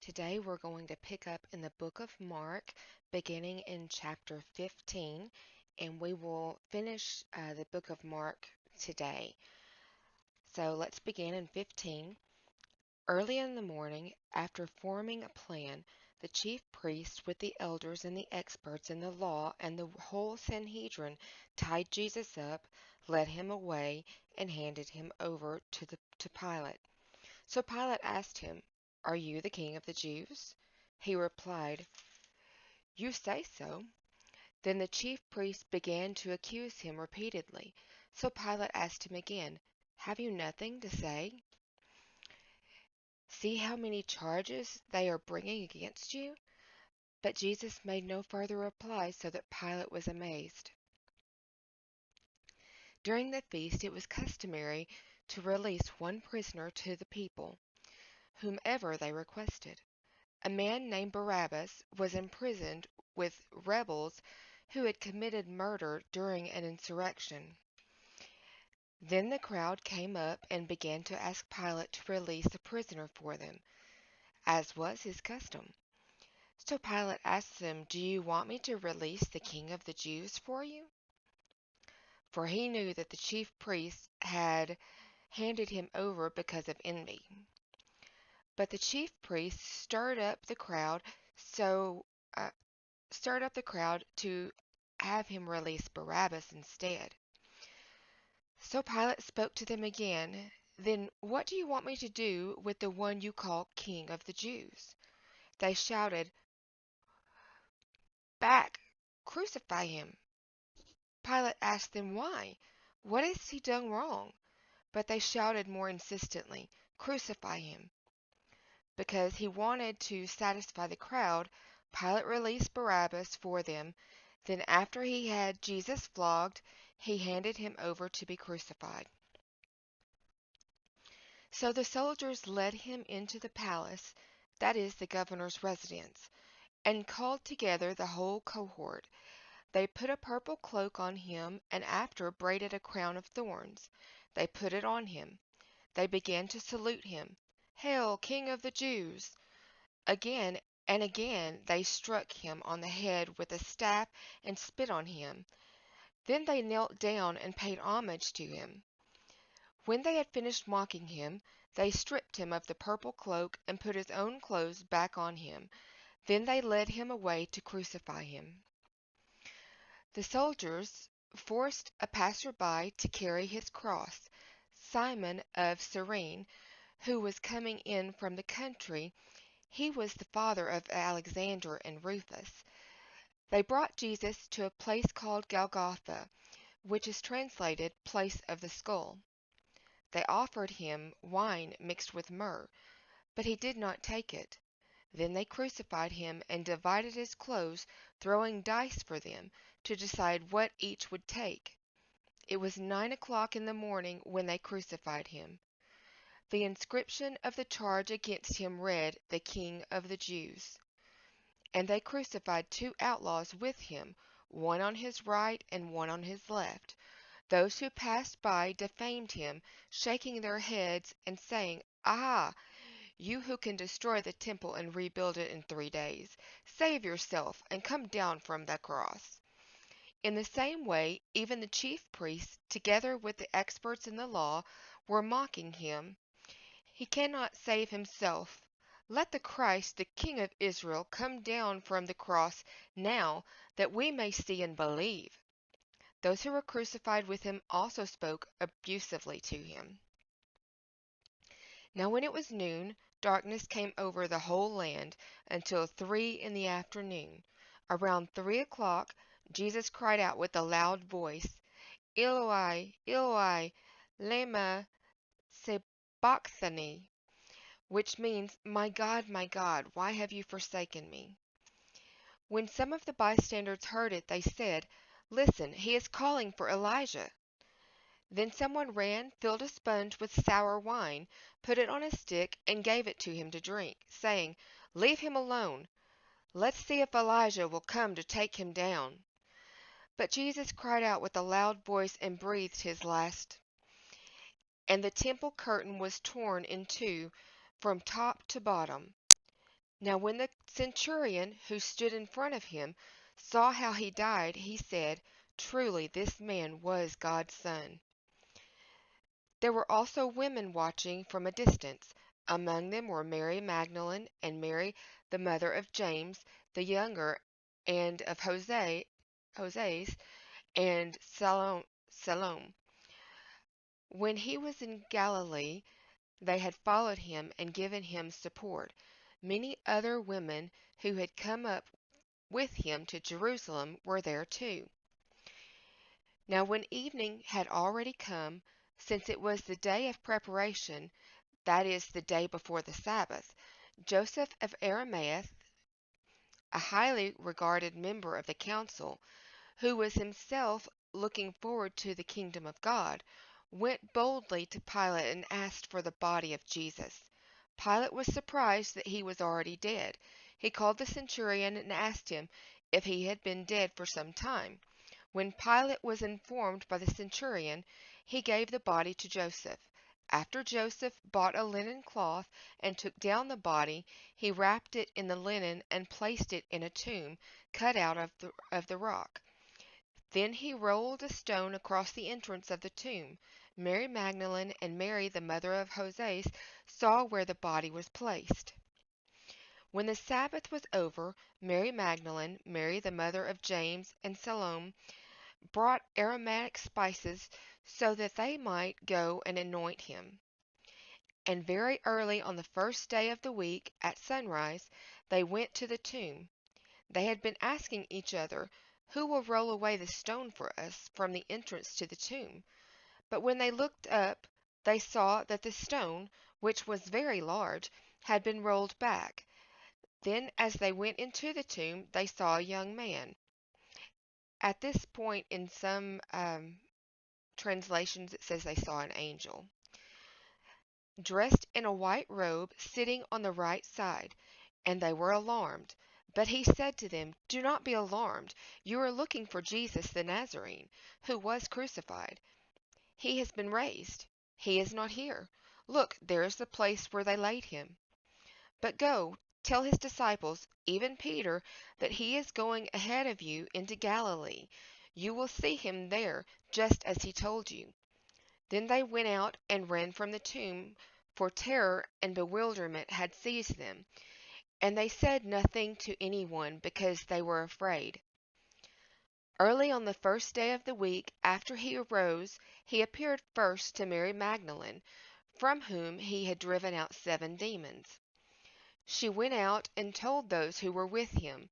Today we're going to pick up in the book of Mark, beginning in chapter 15, and we will finish the book of Mark today. So let's begin in 15. Early in the morning, after forming a plan, the chief priests with the elders and the experts in the law and the whole Sanhedrin tied Jesus up, led him away, and handed him over to Pilate. So Pilate asked him, "Are you the king of the Jews?" He replied, "You say so." Then the chief priests began to accuse him repeatedly. So Pilate asked him again, "Have you nothing to say? See how many charges they are bringing against you?" But Jesus made no further reply, so that Pilate was amazed. During the feast it was customary to release one prisoner to the people, whomever they requested. A man named Barabbas was imprisoned with rebels who had committed murder during an insurrection. Then the crowd came up and began to ask Pilate to release a prisoner for them, as was his custom. So Pilate asked them, "Do you want me to release the king of the Jews for you?" For he knew that the chief priests had handed him over because of envy. But the chief priests so uh, stirred up the crowd to have him release Barabbas instead. So Pilate spoke to them again. "Then what do you want me to do with the one you call King of the Jews?" They shouted back, "Crucify him." Pilate asked them why. What has he done wrong? But they shouted more insistently, "Crucify him." Because he wanted to satisfy the crowd, Pilate released Barabbas for them. Then, after he had Jesus flogged, he handed him over to be crucified. So the soldiers led him into the palace, that is, the governor's residence, and called together the whole cohort. They put a purple cloak on him, and after braided a crown of thorns. They put it on him. They began to salute him. "Hail, King of the Jews!" Again and again they struck him on the head with a staff and spit on him. Then they knelt down and paid homage to him. When they had finished mocking him, they stripped him of the purple cloak and put his own clothes back on him. Then they led him away to crucify him. The soldiers forced a passer-by to carry his cross. Simon of Cyrene, who was coming in from the country, he was the father of Alexander and Rufus. They brought Jesus to a place called Golgotha, which is translated "place of the skull." They offered him wine mixed with myrrh, but he did not take it. Then they crucified him and divided his clothes, throwing dice for them to decide what each would take. It was 9 o'clock in the morning when they crucified him. The inscription of the charge against him read, "The King of the Jews." And they crucified two outlaws with him, one on his right and one on his left. Those who passed by defamed him, shaking their heads and saying, "Aha! You who can destroy the temple and rebuild it in 3 days, save yourself and come down from the cross." In the same way, even the chief priests, together with the experts in the law, were mocking him. "He cannot save himself. Let the Christ, the King of Israel, come down from the cross now, that we may see and believe." Those who were crucified with him also spoke abusively to him. Now when it was noon, darkness came over the whole land until 3 in the afternoon. Around 3 o'clock, Jesus cried out with a loud voice, "Eloi, Eloi, lema sabachthani," which means, my God, why have you forsaken me?" When some of the bystanders heard it, they said, "Listen, he is calling for Elijah." Then someone ran, filled a sponge with sour wine, put it on a stick, and gave it to him to drink, saying, "Leave him alone. Let's see if Elijah will come to take him down." But Jesus cried out with a loud voice and breathed his last. And the temple curtain was torn in two from top to bottom. Now, when the centurion who stood in front of him saw how he died, he said, "Truly, this man was God's son." There were also women watching from a distance. Among them were Mary Magdalene and Mary, the mother of James the younger, and of Hoseas, and Salome. When he was in Galilee, they had followed him and given him support. Many other women who had come up with him to Jerusalem were there too. Now, when evening had already come, since it was the day of preparation, that is, the day before the Sabbath, Joseph of Arimathea, a highly regarded member of the council, who was himself looking forward to the kingdom of God, went boldly to Pilate and asked for the body of Jesus. Pilate was surprised that he was already dead. He called the centurion and asked him if he had been dead for some time. When Pilate was informed by the centurion, he gave the body to Joseph. After Joseph bought a linen cloth and took down the body, he wrapped it in the linen and placed it in a tomb cut out of the rock. Then he rolled a stone across the entrance of the tomb. Mary Magdalene and Mary, the mother of Hoseas, saw where the body was placed. When the Sabbath was over, Mary Magdalene, Mary, the mother of James, and Salome brought aromatic spices so that they might go and anoint him. And very early on the first day of the week, at sunrise, they went to the tomb. They had been asking each other, "Who will roll away the stone for us from the entrance to the tomb?" But when they looked up, they saw that the stone, which was very large, had been rolled back. Then, as they went into the tomb, they saw a young man. At this point, in some translations, it says they saw an angel, dressed in a white robe, sitting on the right side, and they were alarmed. But he said to them, "Do not be alarmed. You are looking for Jesus the Nazarene, who was crucified. He has been raised. He is not here. Look, there is the place where they laid him. But go, tell his disciples, even Peter, that he is going ahead of you into Galilee. You will see him there, just as he told you." Then they went out and ran from the tomb, for terror and bewilderment had seized them, and they said nothing to anyone because they were afraid. Early on the first day of the week after he arose, he appeared first to Mary Magdalene, from whom he had driven out 7 demons. She went out and told those who were with him,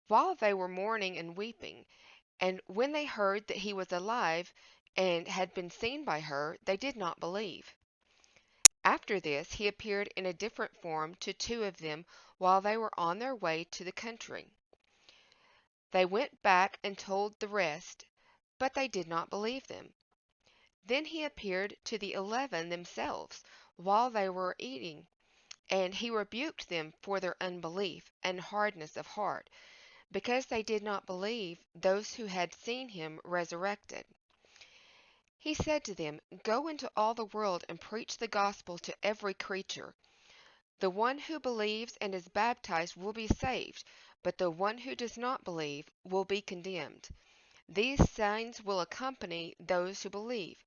while they were mourning and weeping. And when they heard that he was alive and had been seen by her, they did not believe. After this, he appeared in a different form to 2 of them while they were on their way to the country. They went back and told the rest, but they did not believe them. Then he appeared to the 11 themselves while they were eating, and he rebuked them for their unbelief and hardness of heart, because they did not believe those who had seen him resurrected. He said to them, "Go into all the world and preach the gospel to every creature. The one who believes and is baptized will be saved, but the one who does not believe will be condemned. These signs will accompany those who believe.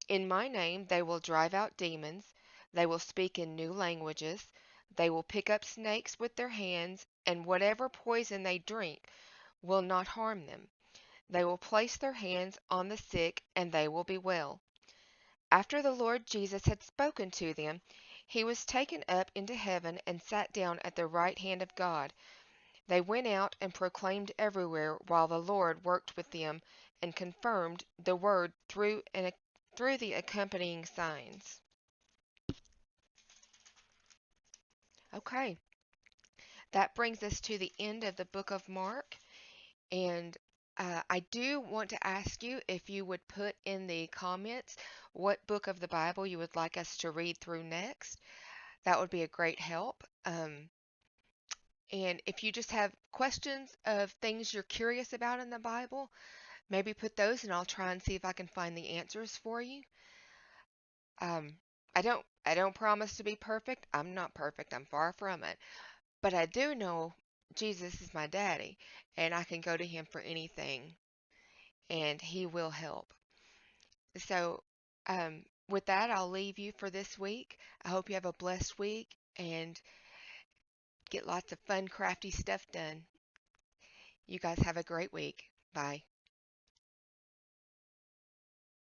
In my name they will drive out demons, they will speak in new languages, they will pick up snakes with their hands, and whatever poison they drink will not harm them. They will place their hands on the sick, and they will be well." After the Lord Jesus had spoken to them, he was taken up into heaven and sat down at the right hand of God. They went out and proclaimed everywhere while the Lord worked with them and confirmed the word through the accompanying signs. Okay, that brings us to the end of the book of Mark. And I do want to ask you if you would put in the comments what book of the Bible you would like us to read through next. That would be a great help. And if you just have questions of things you're curious about in the Bible, maybe put those and I'll try and see if I can find the answers for you. Um, I don't promise to be perfect. I'm not perfect. I'm far from it. But I do know Jesus is my daddy, and I can go to him for anything, and he will help. So, with that, I'll leave you for this week. I hope you have a blessed week and get lots of fun, crafty stuff done. You guys have a great week. Bye.